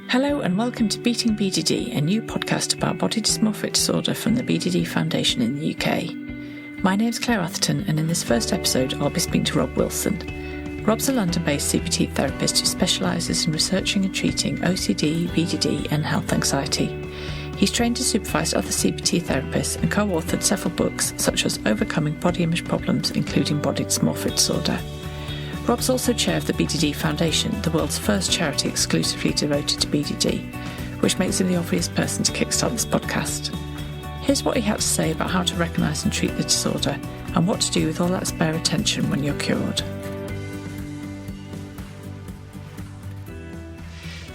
Hello and welcome to Beating BDD, a new podcast about body dysmorphic disorder from the BDD Foundation in the UK. My name's Claire Atherton, and in this first episode I'll be speaking to Rob Willson. Rob's a London-based CBT therapist who specialises in researching and treating OCD, BDD and health anxiety. He's trained to supervise other CBT therapists and co-authored several books such as Overcoming Body Image Problems, including Body Dysmorphic Disorder. Rob's also chair of the BDD Foundation, the world's first charity exclusively devoted to BDD, which makes him the obvious person to kickstart this podcast. Here's what he had to say about how to recognise and treat the disorder and what to do with all that spare attention when you're cured.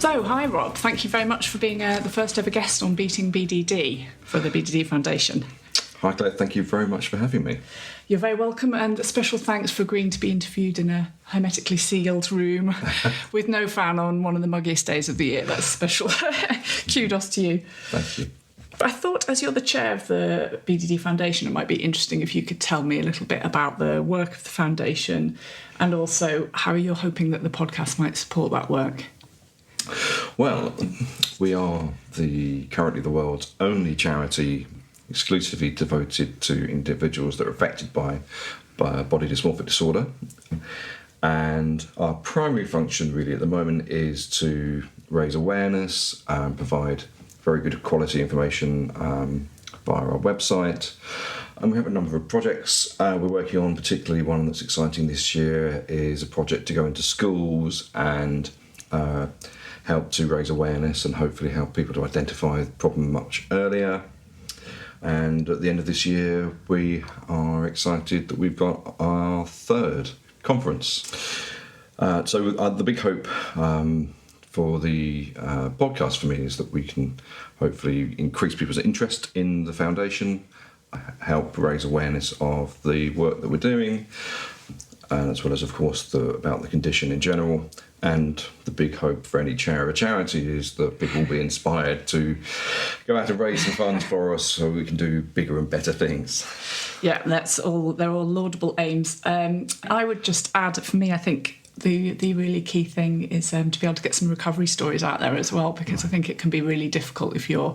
So, hi Rob, thank you very much for being the first ever guest on Beating BDD for the BDD Foundation. Hi Claire, thank you very much for having me. You're very welcome, and a special thanks for agreeing to be interviewed in a hermetically sealed room with no fan on one of the muggiest days of the year. That's special. Kudos to you. Thank you. But I thought, as you're the chair of the BDD Foundation, it might be interesting if you could tell me a little bit about the work of the foundation and also how you're hoping that the podcast might support that work. Well, we are currently the world's only charity exclusively devoted to individuals that are affected by body dysmorphic disorder. And our primary function really at the moment is to raise awareness and provide very good quality information via our website. And we have a number of projects we're working on, particularly one that's exciting this year is a project to go into schools and help to raise awareness and hopefully help people to identify the problem much earlier. And at the end of this year, we are excited that we've got our third conference. So the big hope for the podcast for me is that we can hopefully increase people's interest in the foundation, help raise awareness of the work that we're doing, as well as, of course, about the condition in general. And the big hope for any chair of a charity is that people will be inspired to go out and raise some funds for us so we can do bigger and better things. Yeah, they're all laudable aims. I would just add, for me, I think the really key thing is to be able to get some recovery stories out there as well, because I think it can be really difficult if you're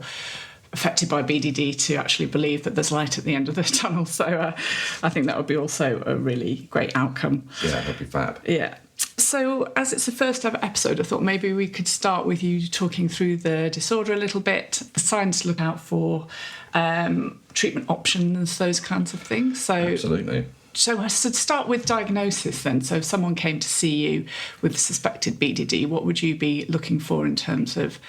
affected by BDD to actually believe that there's light at the end of the tunnel. So I think that would be also a really great outcome. Yeah, that'd be fab. Yeah. So as it's the first ever episode, I thought maybe we could start with you talking through the disorder a little bit, the signs to look out for, treatment options, those kinds of things. So absolutely. So I should start with diagnosis then. So if someone came to see you with suspected BDD, what would you be looking for in terms of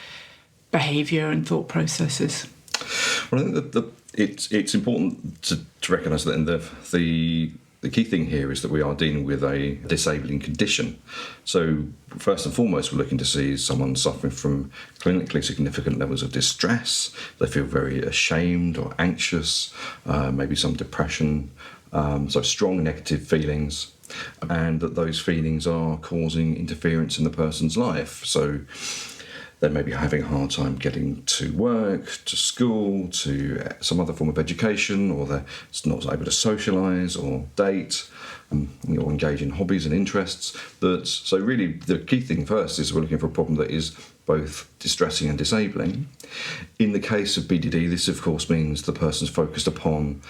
behaviour and thought processes? Well, I think it's important to recognise that the key thing here is that we are dealing with a disabling condition. So first and foremost, we're looking to see someone suffering from clinically significant levels of distress. They feel very ashamed or anxious, maybe some depression, so strong negative feelings, and that those feelings are causing interference in the person's life. So they may be having a hard time getting to work, to school, to some other form of education, or they're not able to socialise or date, or engage in hobbies and interests. So really the key thing first is we're looking for a problem that is both distressing and disabling. In the case of BDD, this of course means the person's focused upon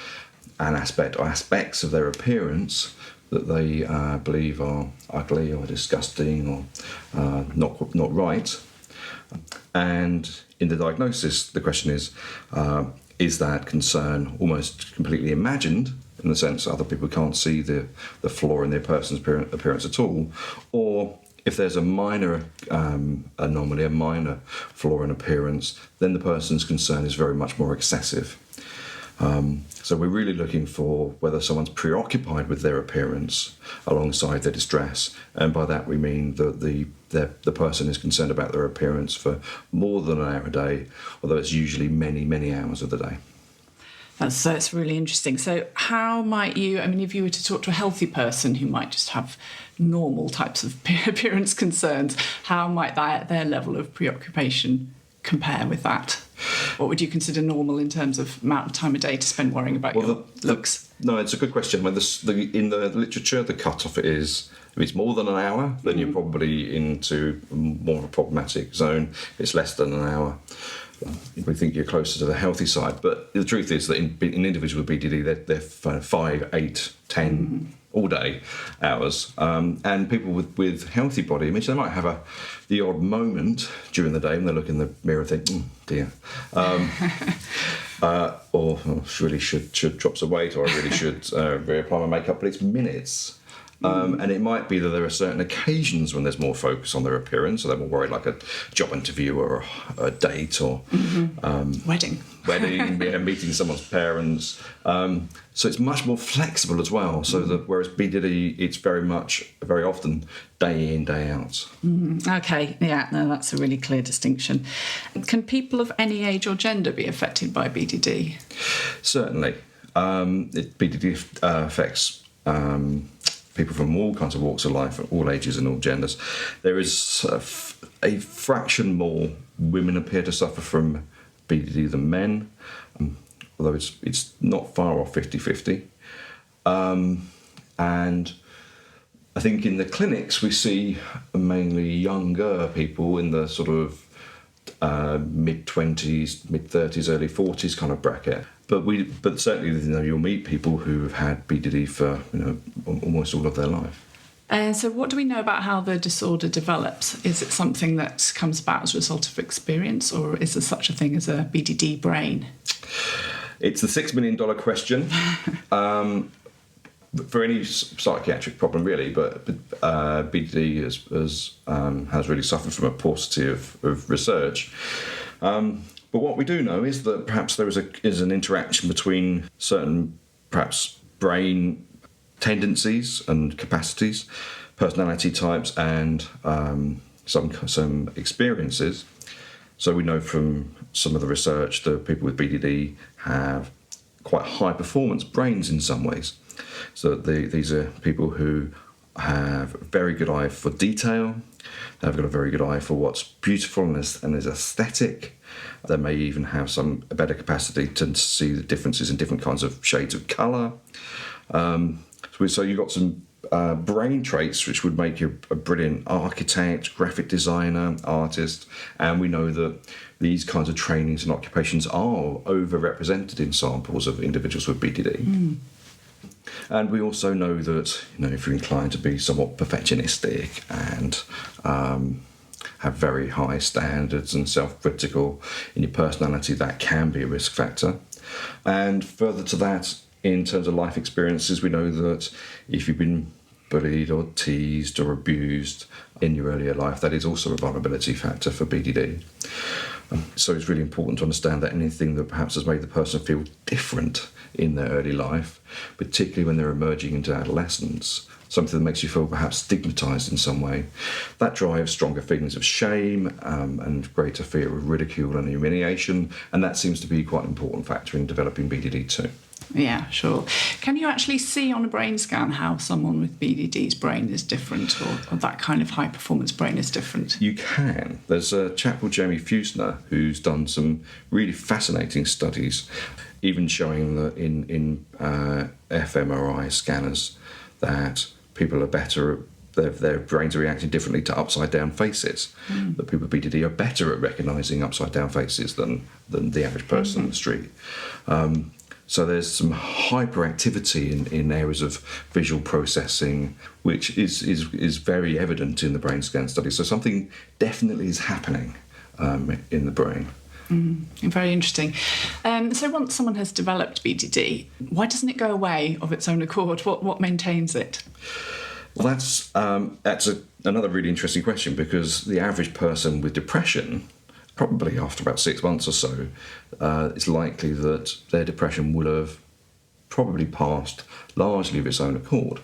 an aspect or aspects of their appearance that they believe are ugly or disgusting or not right. And in the diagnosis, the question is that concern almost completely imagined, in the sense that other people can't see the flaw in their person's appearance at all, or if there's a minor anomaly, a minor flaw in appearance, then the person's concern is very much more excessive. So we're really looking for whether someone's preoccupied with their appearance alongside their distress, and by that we mean that the person is concerned about their appearance for more than an hour a day, although it's usually many, many hours of the day. That's really interesting. So how might you, if you were to talk to a healthy person who might just have normal types of appearance concerns, how might their level of preoccupation compare with that? What would you consider normal in terms of amount of time a day to spend worrying about your looks? No, it's a good question. In the literature, the cut-off is If it's more than an hour, then you're probably into more of a problematic zone. If it's less than an hour, we think you're closer to the healthy side. But the truth is that in individuals with BDD, they're 5, 8, 10 all day hours. And people with healthy body image, they might have the odd moment during the day when they look in the mirror and think, dear. Or really should drop some weight, or I really should reapply my makeup, but it's minutes. And it might be that there are certain occasions when there's more focus on their appearance, so they're more worried, like a job interview or a date or Wedding, meeting someone's parents. So it's much more flexible as well. So that whereas BDD, it's very often day in, day out. Okay, yeah, no, that's a really clear distinction. Can people of any age or gender be affected by BDD? Certainly. BDD affects people from all kinds of walks of life, all ages and all genders. There is a fraction more women appear to suffer from BDD than men, although it's not far off 50-50. And I think in the clinics we see mainly younger people in the sort of mid-20s, mid-30s, early 40s kind of bracket. But certainly, you'll meet people who have had BDD for almost all of their life. And so what do we know about how the disorder develops? Is it something that comes about as a result of experience, or is there such a thing as a BDD brain? It's the $6 million question for any psychiatric problem, really. But BDD has really suffered from a paucity of research. But what we do know is that perhaps there is an interaction between certain, perhaps, brain tendencies and capacities, personality types, and some experiences. So we know from some of the research that people with BDD have quite high performance brains in some ways. So these are people who have a very good eye for detail. They've got a very good eye for what's beautiful and is aesthetic. They may even have a better capacity to see the differences in different kinds of shades of colour. So you've got some brain traits which would make you a brilliant architect, graphic designer, artist. And we know that these kinds of trainings and occupations are overrepresented in samples of individuals with BDD. And we also know that if you're inclined to be somewhat perfectionistic and have very high standards and self-critical in your personality, that can be a risk factor. And further to that, in terms of life experiences, we know that if you've been bullied or teased or abused in your earlier life, that is also a vulnerability factor for BDD. So it's really important to understand that anything that perhaps has made the person feel different in their early life, particularly when they're emerging into adolescence, something that makes you feel perhaps stigmatised in some way, that drives stronger feelings of shame and greater fear of ridicule and humiliation, and that seems to be quite an important factor in developing BDD too. Yeah, sure. Can you actually see on a brain scan how someone with BDD's brain is different, or that kind of high-performance brain is different? You can. There's a chap called Jamie Fusner who's done some really fascinating studies, even showing that in fMRI scanners that people are better at their brains are reacting differently to upside-down faces. That people with BDD are better at recognising upside-down faces than the average person on the street. So there's some hyperactivity in areas of visual processing, which is very evident in the brain scan study. So something definitely is happening in the brain. Very interesting. So once someone has developed BDD, why doesn't it go away of its own accord? What maintains it? Well, that's another really interesting question, because the average person with depression, probably after about 6 months or so, it's likely that their depression will have probably passed largely of its own accord.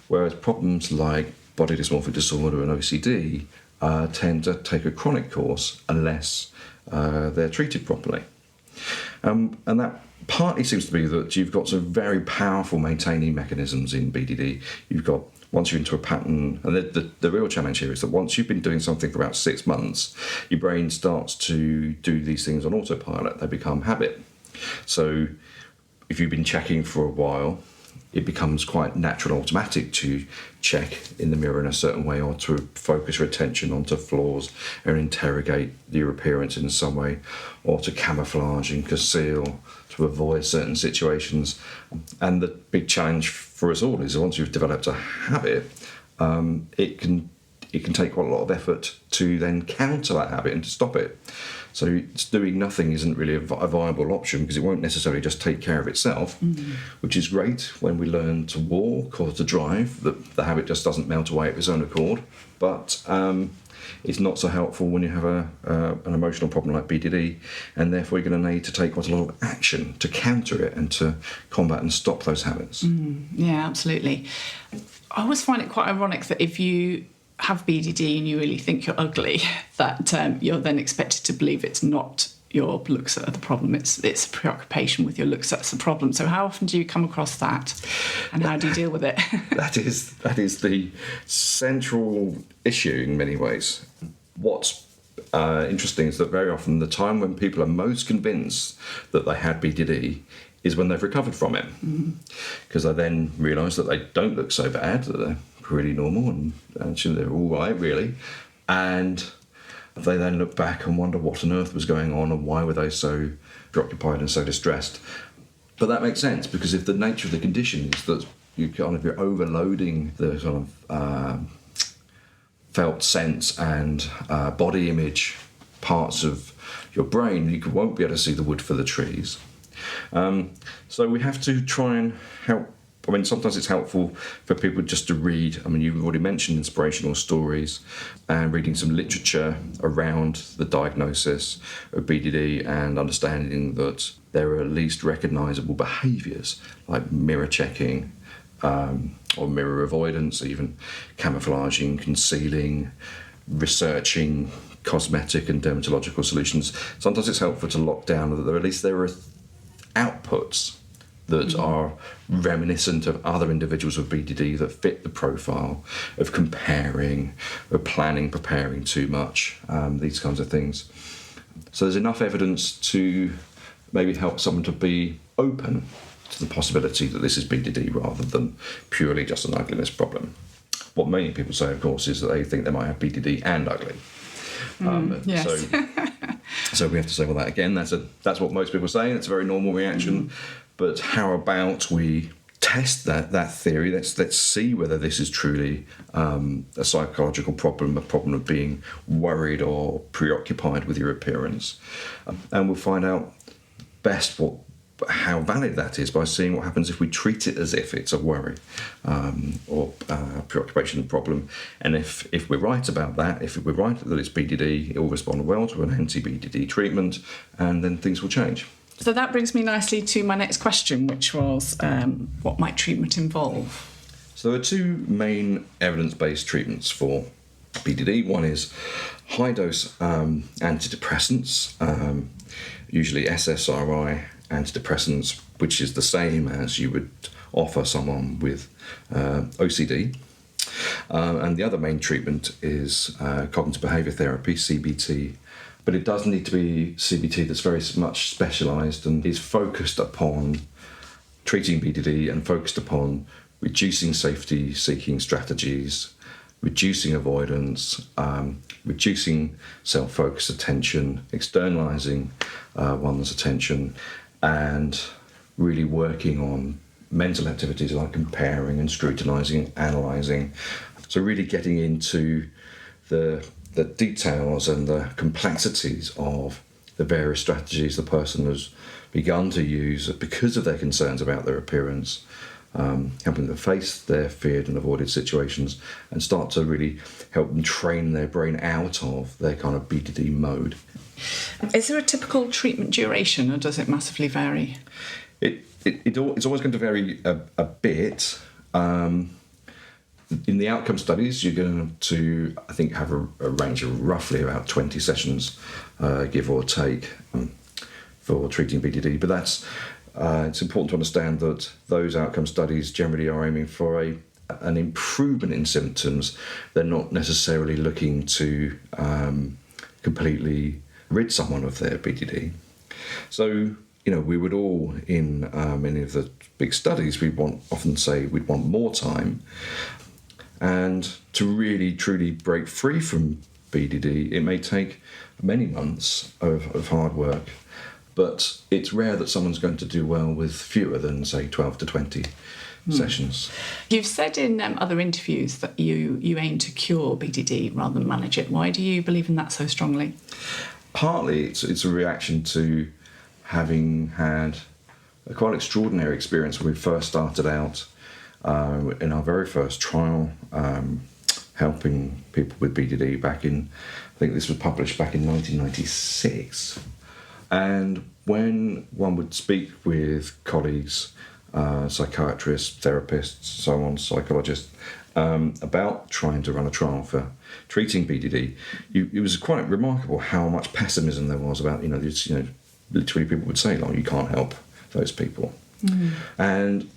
Whereas problems like body dysmorphic disorder and OCD tend to take a chronic course unless they're treated properly. And that partly seems to be that you've got some very powerful maintaining mechanisms in BDD. You've got, once you're into a pattern, and the real challenge here is that once you've been doing something for about 6 months, your brain starts to do these things on autopilot. They become habit. So if you've been checking for a while it becomes quite natural and automatic to check in the mirror in a certain way, or to focus your attention onto flaws and interrogate your appearance in some way, or to camouflage and conceal to avoid certain situations. And the big challenge for us all is once you've developed a habit, it can take quite a lot of effort to then counter that habit and to stop it. So doing nothing isn't really a viable option, because it won't necessarily just take care of itself, which is great when we learn to walk or to drive. The habit just doesn't melt away of its own accord. But it's not so helpful when you have an emotional problem like BDD, and therefore you're going to need to take quite a lot of action to counter it and to combat and stop those habits. Yeah, absolutely. I always find it quite ironic that if you have BDD and you really think you're ugly, that you're then expected to believe it's not your looks that are the problem, it's a preoccupation with your looks that's the problem. So how often do you come across that, and how do you deal with it? That is the central issue in many ways. What's interesting is that very often the time when people are most convinced that they had BDD is when they've recovered from it, because they then realise that they don't look so bad, that they're pretty normal and actually they're all right, really. And they then look back and wonder what on earth was going on and why were they so preoccupied and so distressed. But that makes sense, because if the nature of the condition is that you're overloading the sort of felt sense and body image parts of your brain, you won't be able to see the wood for the trees. So we have to try and help. I mean, sometimes it's helpful for people just to read. I mean, you've already mentioned inspirational stories and reading some literature around the diagnosis of BDD and understanding that there are at least recognisable behaviours like mirror checking or mirror avoidance, even camouflaging, concealing, researching cosmetic and dermatological solutions. Sometimes it's helpful to lock down that there are outputs that are reminiscent of other individuals with BDD that fit the profile of comparing, of preparing too much, these kinds of things. So there's enough evidence to maybe help someone to be open to the possibility that this is BDD rather than purely just an ugliness problem. What many people say, of course, is that they think they might have BDD and ugly. Yes. So we have to say, well, that again, that's what most people say, and it's a very normal reaction. But how about we test that theory? Let's see whether this is truly a psychological problem, a problem of being worried or preoccupied with your appearance, and we'll find out best how valid that is by seeing what happens if we treat it as if it's a worry or preoccupation problem. And if we're right about that, if we're right that it's BDD, it will respond well to an anti-BDD treatment, and then things will change. So that brings me nicely to my next question, which was what might treatment involve? So there are two main evidence-based treatments for BDD. One is high-dose antidepressants, usually SSRI antidepressants, which is the same as you would offer someone with OCD. And the other main treatment is cognitive behaviour therapy, CBT. But it does need to be CBT that's very much specialised and is focused upon treating BDD and focused upon reducing safety-seeking strategies, reducing avoidance, reducing self-focused attention, externalising one's attention, and really working on mental activities like comparing and scrutinising, analysing. So really getting into the details and the complexities of the various strategies the person has begun to use because of their concerns about their appearance, helping them face their feared and avoided situations and start to really help them train their brain out of their kind of BDD mode. Is there a typical treatment duration, or does it massively vary? It's always going to vary a bit. In the outcome studies, you're going to, I think, have a range of roughly about 20 sessions, give or take, for treating BDD. But it's important to understand that those outcome studies generally are aiming for an improvement in symptoms. They're not necessarily looking to completely rid someone of their BDD. So we would all, in many of the big studies, often say we'd want more time. And to really, truly break free from BDD, it may take many months of hard work, but it's rare that someone's going to do well with fewer than, say, 12 to 20 sessions. You've said in other interviews that you aim to cure BDD rather than manage it. Why do you believe in that so strongly? Partly it's a reaction to having had a quite extraordinary experience when we first started out in our very first trial, helping people with BDD back in, I think this was published back in 1996. And when one would speak with colleagues, psychiatrists, therapists, so on, psychologists, about trying to run a trial for treating BDD, it was quite remarkable how much pessimism there was about, literally people would say, you can't help those people. And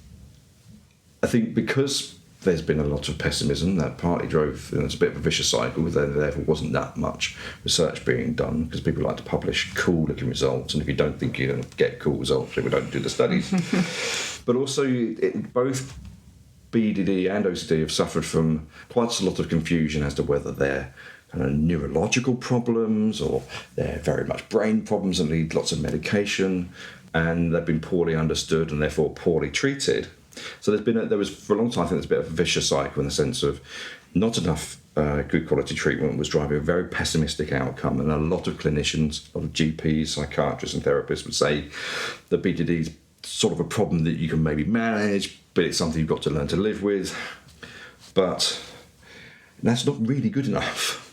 I think because there's been a lot of pessimism, that partly drove, it's a bit of a vicious cycle, there wasn't that much research being done, because people like to publish cool-looking results, and if you don't think you're going to get cool results, people don't do the studies. But also, both BDD and OCD have suffered from quite a lot of confusion as to whether they're kind of neurological problems or they're very much brain problems and need lots of medication, and they've been poorly understood and therefore poorly treated. So there was for a long time, I think there's a bit of a vicious cycle in the sense of not enough good quality treatment was driving a very pessimistic outcome, and a lot of clinicians, a lot of GPs, psychiatrists and therapists would say that BDD is sort of a problem that you can maybe manage, but it's something you've got to learn to live with. But that's not really good enough.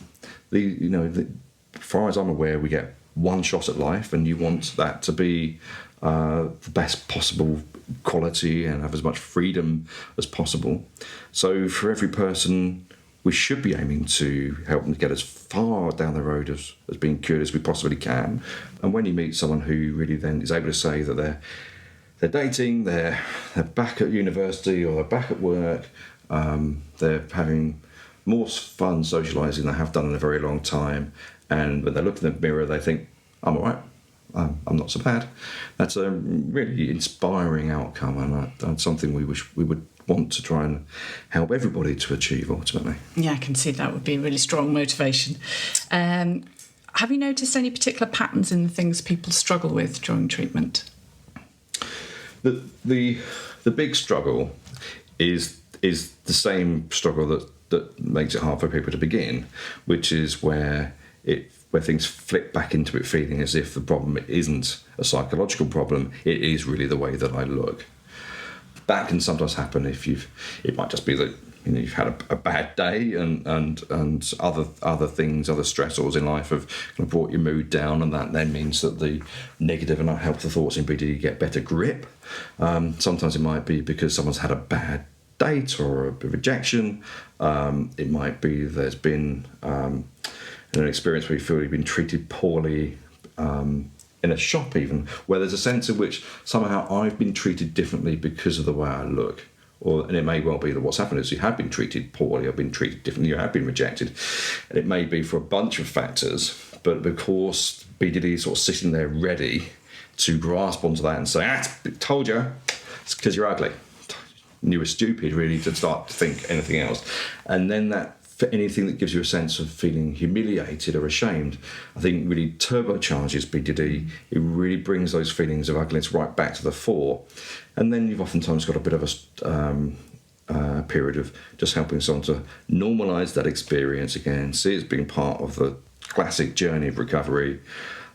As far as I'm aware, we get one shot at life, and you want that to be the best possible quality and have as much freedom as possible. So for every person, we should be aiming to help them get as far down the road as being cured as we possibly can. And when you meet someone who really then is able to say that they're dating, they're back at university or they're back at work, they're having more fun socialising than they have done in a very long time, and when they look in the mirror they think, I'm all right, I'm not so bad. That's a really inspiring outcome, and that's something we would want to try and help everybody to achieve ultimately. Yeah, I can see that would be really strong motivation. Have you noticed any particular patterns in the things people struggle with during treatment? The big struggle is the same struggle that makes it hard for people to begin, which is where things flip back into it feeling as if the problem isn't a psychological problem, it is really the way that I look. That can sometimes happen it might just be that you've had a bad day and other things, other stressors in life have kind of brought your mood down, and that then means that the negative and unhelpful thoughts in BDD get better grip. Sometimes it might be because someone's had a bad date or a rejection. It might be there's been an experience where you feel you've been treated poorly in a shop even, where there's a sense in which somehow I've been treated differently because of the way I look. And it may well be that what's happened is you have been treated poorly or been treated differently, you have been rejected. And it may be for a bunch of factors, but because BDD is sort of sitting there ready to grasp onto that and say, told you, it's because you're ugly. You were stupid, really, to start to think anything else. And then that, for anything that gives you a sense of feeling humiliated or ashamed, I think really turbocharges BDD. It really brings those feelings of ugliness right back to the fore. And then you've oftentimes got a bit of a period of just helping someone to normalise that experience again, see it as being part of the classic journey of recovery,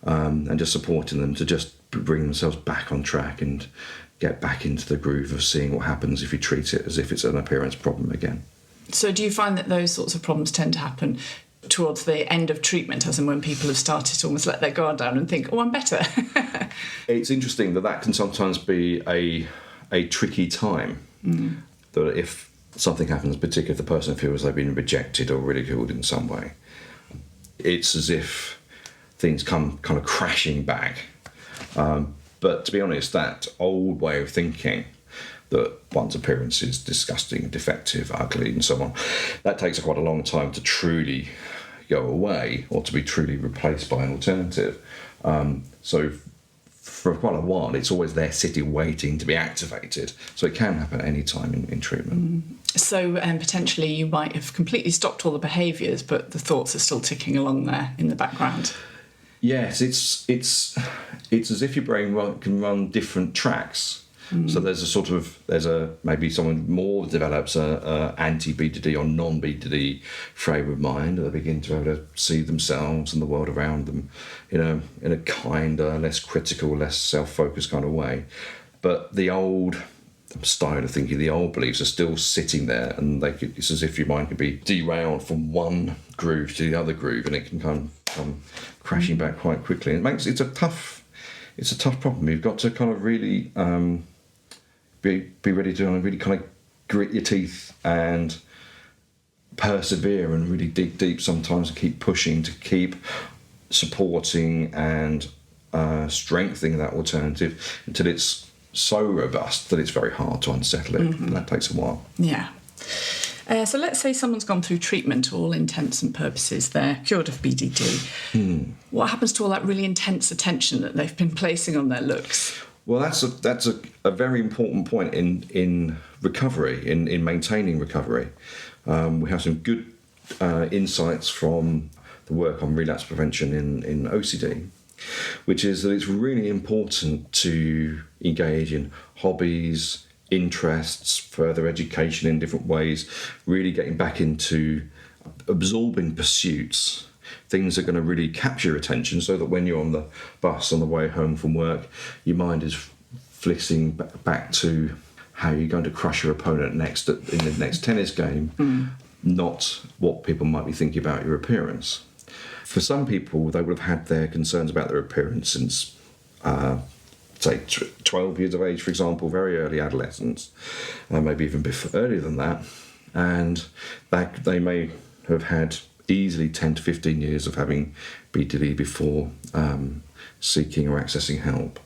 and just supporting them to just bring themselves back on track and get back into the groove of seeing what happens if you treat it as if it's an appearance problem again. So do you find that those sorts of problems tend to happen towards the end of treatment, as in when people have started to almost let their guard down and think, I'm better? It's interesting that can sometimes be a tricky time. That if something happens, particularly if the person feels they've been rejected or ridiculed in some way, it's as if things come kind of crashing back. But to be honest, that old way of thinking that one's appearance is disgusting, defective, ugly, and so on, that takes quite a long time to truly go away or to be truly replaced by an alternative. So for quite a while, it's always there sitting waiting to be activated. So it can happen at any time in treatment. So potentially you might have completely stopped all the behaviours, but the thoughts are still ticking along there in the background. Yes, it's as if your brain can run different tracks. So maybe someone more develops a anti-BDD or non-BDD frame of mind, and they begin to be able to see themselves and the world around them in a kinder, less critical, less self-focused kind of way. But the old style of thinking, the old beliefs are still sitting there, and it's as if your mind could be derailed from one groove to the other groove, and it can kind of come crashing back quite quickly. And it's a tough problem. You've got to kind of really be ready to really kind of grit your teeth and persevere and really dig deep sometimes, and keep pushing to keep supporting and strengthening that alternative until it's so robust that it's very hard to unsettle it. And that takes a while. Yeah. So let's say someone's gone through treatment to all intents and purposes, they're cured of BDD. What happens to all that really intense attention that they've been placing on their looks? Well, that's a very important point in recovery, in maintaining recovery. We have some good insights from the work on relapse prevention in OCD, which is that it's really important to engage in hobbies, interests, further education in different ways, really getting back into absorbing pursuits, things that are going to really capture your attention, so that when you're on the bus on the way home from work, your mind is flitting back to how you're going to crush your opponent in the next tennis game, not what people might be thinking about your appearance. For some people, they would have had their concerns about their appearance since, say, 12 years of age, for example, very early adolescence, maybe even earlier than that, and they may have had easily 10 to 15 years of having BDD before seeking or accessing help.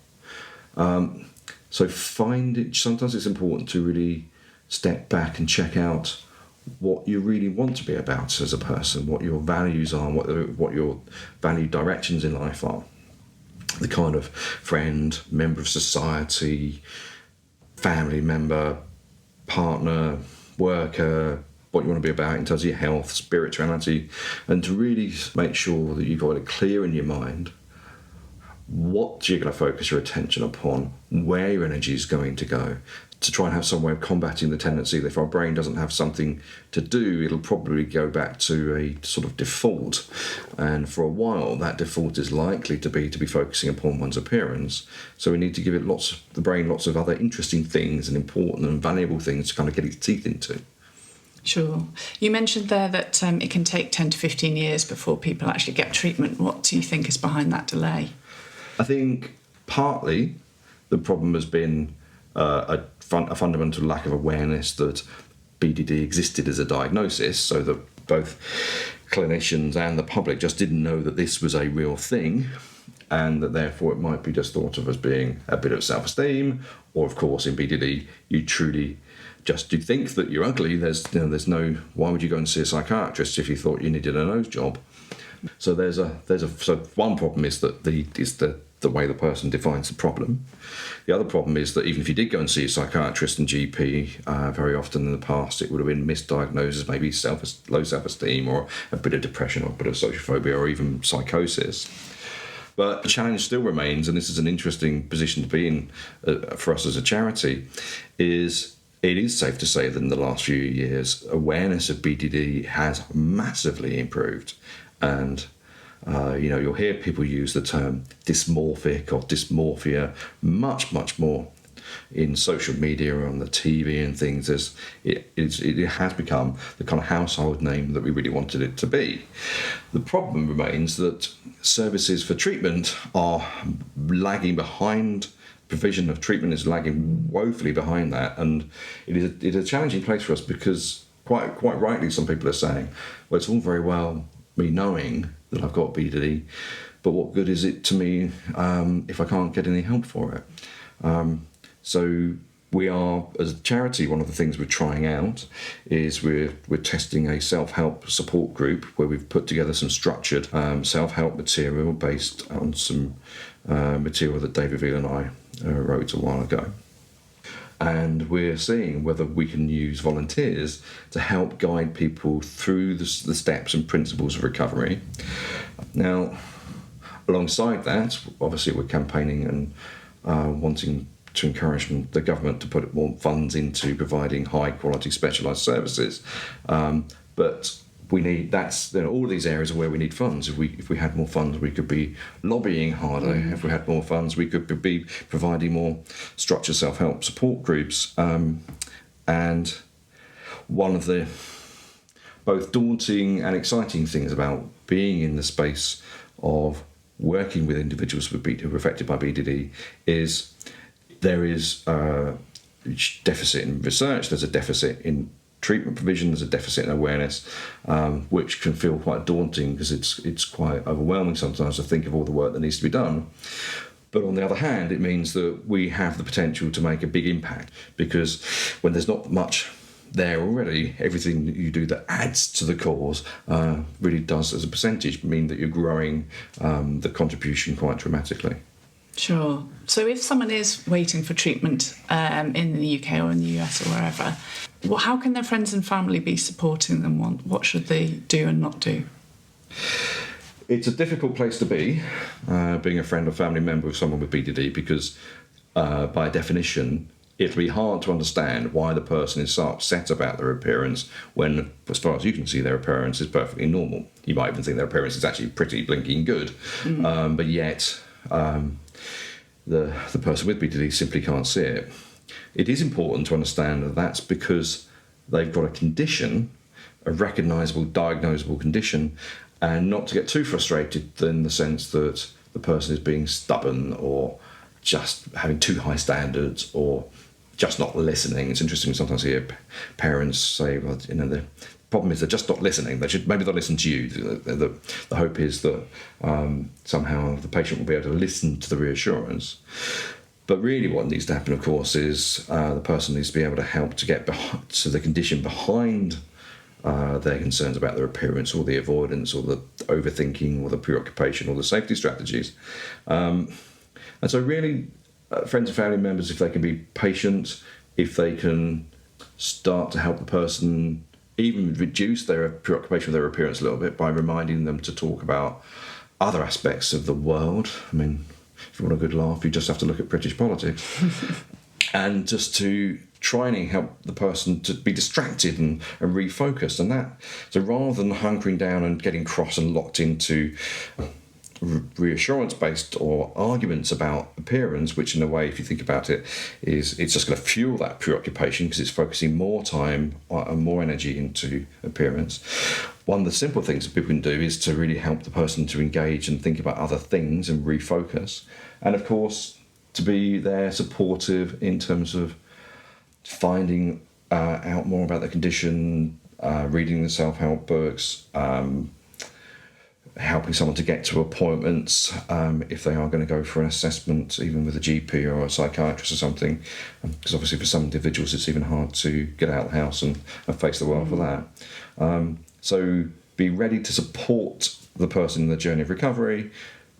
So sometimes it's important to really step back and check out what you really want to be about as a person, what your values are, what your value directions in life are. The kind of friend, member of society, family member, partner, worker, what you want to be about in terms of your health, spirituality, and to really make sure that you've got it clear in your mind what you're going to focus your attention upon, where your energy is going to go, to try and have some way of combating the tendency that if our brain doesn't have something to do, it'll probably go back to a sort of default. And for a while, that default is likely to be focusing upon one's appearance. So we need to give the brain lots of other interesting things and important and valuable things to kind of get its teeth into. Sure. You mentioned there that it can take 10 to 15 years before people actually get treatment. What do you think is behind that delay? I think partly the problem has been a fundamental lack of awareness that BDD existed as a diagnosis, so that both clinicians and the public just didn't know that this was a real thing, and that therefore it might be just thought of as being a bit of self-esteem, or of course in BDD you truly just do think that you're ugly. There's no, why would you go and see a psychiatrist if you thought you needed a nose job? So so one problem is that the way the person defines the problem. The other problem is that even if you did go and see a psychiatrist and GP, very often in the past it would have been misdiagnosed as maybe low self-esteem or a bit of depression or a bit of social phobia or even psychosis. But the challenge still remains, and this is an interesting position to be in for us as a charity, is it is safe to say that in the last few years, awareness of BDD has massively improved. And, you'll hear people use the term dysmorphic or dysmorphia much, much more in social media or on the TV and things. It has become the kind of household name that we really wanted it to be. The problem remains that services for treatment are lagging behind. Provision of treatment is lagging woefully behind that, and it is a challenging place for us because quite rightly some people are saying, well, it's all very well me knowing that I've got BDD, but what good is it to me if I can't get any help for it? So we are, as a charity, one of the things we're trying out is we're testing a self-help support group where we've put together some structured self-help material based on some material that David Veal and I wrote a while ago. And we're seeing whether we can use volunteers to help guide people through the steps and principles of recovery. Now, alongside that, obviously we're campaigning and wanting to encourage the government to put more funds into providing high quality specialised services. But we need all of these areas are where we need funds. If we had more funds, we could be lobbying harder. If we had more funds, we could be providing more structured self-help support groups. And one of the both daunting and exciting things about being in the space of working with individuals who are affected by BDD is there is a deficit in research, there's a deficit in treatment provision, there's a deficit in awareness, which can feel quite daunting because it's quite overwhelming sometimes to think of all the work that needs to be done. But on the other hand, it means that we have the potential to make a big impact, because when there's not much there already, everything that you do that adds to the cause really does, as a percentage, mean that you're growing the contribution quite dramatically. Sure. So if someone is waiting for treatment in the UK or in the US or wherever, how can their friends and family be supporting them? What should they do and not do? It's a difficult place to be, being a friend or family member of someone with BDD, because by definition, it'll be hard to understand why the person is so upset about their appearance when, as far as you can see, their appearance is perfectly normal. You might even think their appearance is actually pretty blinking good, but yet the person with BDD simply can't see it. It is important to understand that that's because they've got a condition, a recognisable, diagnosable condition, and not to get too frustrated in the sense that the person is being stubborn or just having too high standards or just not listening. It's interesting sometimes to hear parents say, well, the problem is they're just not listening. Maybe they'll listen to you. The hope is that somehow the patient will be able to listen to the reassurance. But really what needs to happen, of course, is the person needs to be able to help to get to the condition behind their concerns about their appearance or the avoidance or the overthinking or the preoccupation or the safety strategies. And so really, friends and family members, if they can be patient, if they can start to help the person even reduce their preoccupation with their appearance a little bit by reminding them to talk about other aspects of the world. I mean, if you want a good laugh, you just have to look at British politics. And just to try and help the person to be distracted and refocused. And that, so rather than hunkering down and getting cross and locked into reassurance-based or arguments about appearance, which in a way, if you think about it, it's just going to fuel that preoccupation because it's focusing more time and more energy into appearance. One of the simple things that people can do is to really help the person to engage and think about other things and refocus. And of course, to be there supportive in terms of finding out more about the condition, reading the self-help books, helping someone to get to appointments if they are going to go for an assessment, even with a GP or a psychiatrist or something, because obviously for some individuals it's even hard to get out of the house and face the world for that. So be ready to support the person in the journey of recovery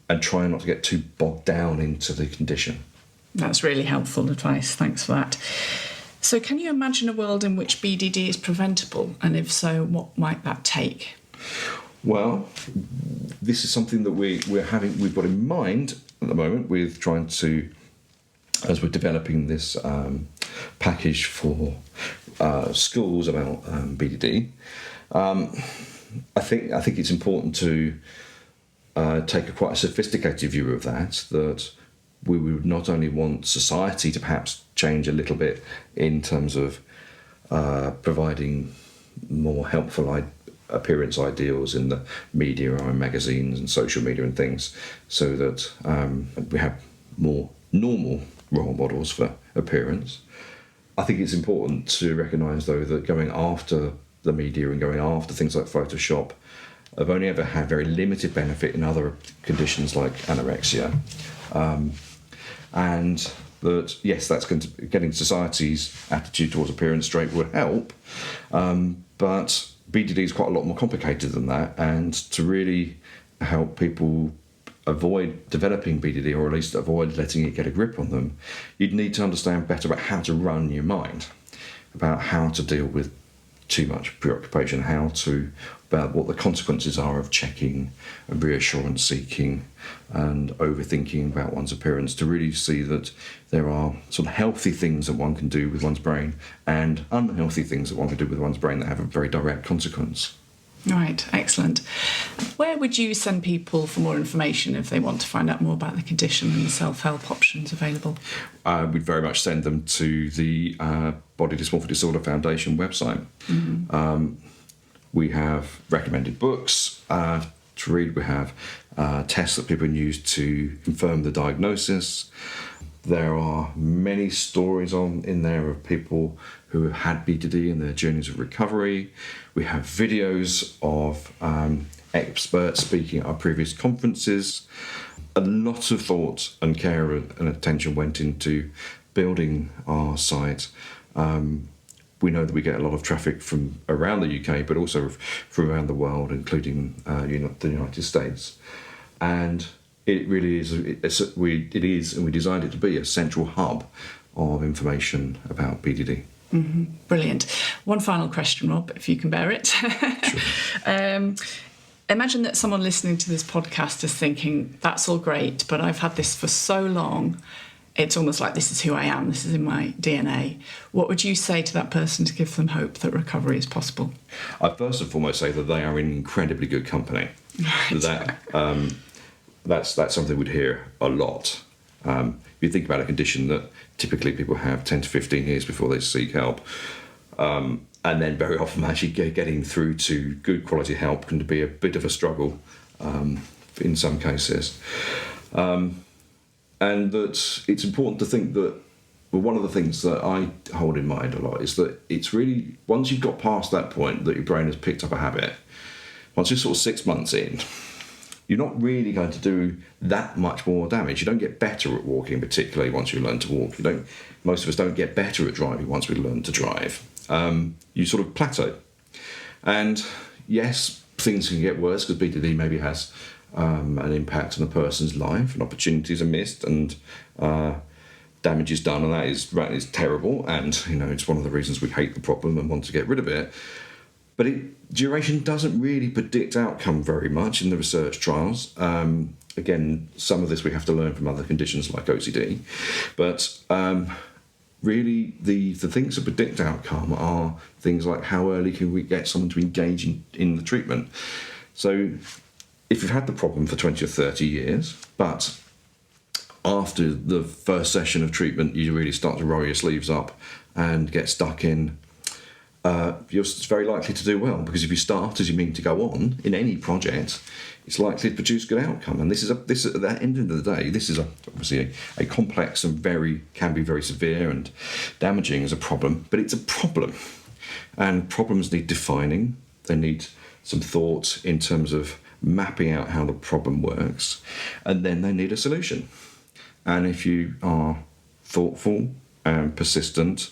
and try not to get too bogged down into the condition. That's really helpful advice. Thanks for that. So can you imagine a world in which BDD is preventable? And if so, what might that take? Well, this is something that we've got in mind at the moment with trying to, as we're developing this package for schools about BDD. I think it's important to take quite a sophisticated view of that we would not only want society to perhaps change a little bit in terms of providing more helpful appearance ideals in the media or in magazines and social media and things, so that we have more normal role models for appearance. I think it's important to recognise, though, that going after the media and going after things like Photoshop have only ever had very limited benefit in other conditions like anorexia. And that, yes, that's going to, getting society's attitude towards appearance straight would help, but BDD is quite a lot more complicated than that, and to really help people avoid developing BDD, or at least avoid letting it get a grip on them, you'd need to understand better about how to run your mind, about how to deal with too much preoccupation, about what the consequences are of checking and reassurance seeking and overthinking about one's appearance, to really see that there are sort of healthy things that one can do with one's brain and unhealthy things that one can do with one's brain that have a very direct consequence. Right, excellent. Where would you send people for more information if they want to find out more about the condition and the self-help options available? We'd very much send them to the Body Dysmorphic Disorder Foundation website. Mm-hmm. We have recommended books to read. We have tests that people can use to confirm the diagnosis. There are many stories in there of people who have had BDD and their journeys of recovery. We have videos of experts speaking at our previous conferences. A lot of thought and care and attention went into building our site. We know that we get a lot of traffic from around the UK, but also from around the world, including the United States. And it really is, and we designed it to be a central hub of information about BDD. Mm-hmm. Brilliant. One final question, Rob, if you can bear it. Sure. Imagine that someone listening to this podcast is thinking, that's all great, but I've had this for so long, it's almost like this is who I am, this is in my DNA. What would you say to that person to give them hope that recovery is possible? I'd first and foremost say that they are in incredibly good company. Right. That's something we'd hear a lot. You think about a condition that typically people have 10 to 15 years before they seek help. And then very often actually getting through to good quality help can be a bit of a struggle in some cases. And that it's important to think that, well, one of the things that I hold in mind a lot is that it's really, once you've got past that point that your brain has picked up a habit, once you're sort of 6 months in, you're not really going to do that much more damage. You don't get better at walking, particularly once you learn to walk. Most of us don't get better at driving once we learn to drive. You sort of plateau. And yes, things can get worse because BDD maybe has an impact on a person's life, and opportunities are missed, and damage is done, and that is terrible. And it's one of the reasons we hate the problem and want to get rid of it. But duration doesn't really predict outcome very much in the research trials. Again, some of this we have to learn from other conditions like OCD. But really, the things that predict outcome are things like how early can we get someone to engage in the treatment. So if you've had the problem for 20 or 30 years, but after the first session of treatment you really start to roll your sleeves up and get stuck in, you're very likely to do well, because if you start as you mean to go on in any project, it's likely to produce good outcome. And this is at the end of the day, this is obviously a complex and can be very severe and damaging as a problem, but it's a problem. And problems need defining. They need some thought in terms of mapping out how the problem works, and then they need a solution. And if you are thoughtful and persistent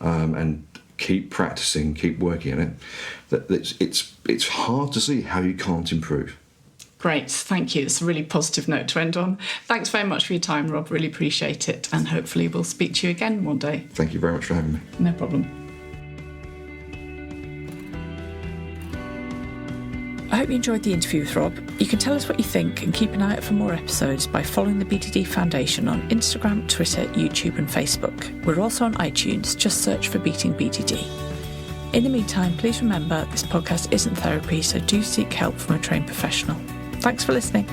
and keep practicing, keep working at it, it's hard to see how you can't improve. Great, thank you. It's a really positive note to end on. Thanks very much for your time, Rob. Really appreciate it, and hopefully we'll speak to you again one day. Thank you very much for having me. No problem. I hope you enjoyed the interview with Rob. You can tell us what you think and keep an eye out for more episodes by following the BDD Foundation on Instagram, Twitter, YouTube and Facebook. We're also on iTunes. Just search for Beating BDD. In the meantime, please remember this podcast isn't therapy, so do seek help from a trained professional. Thanks for listening.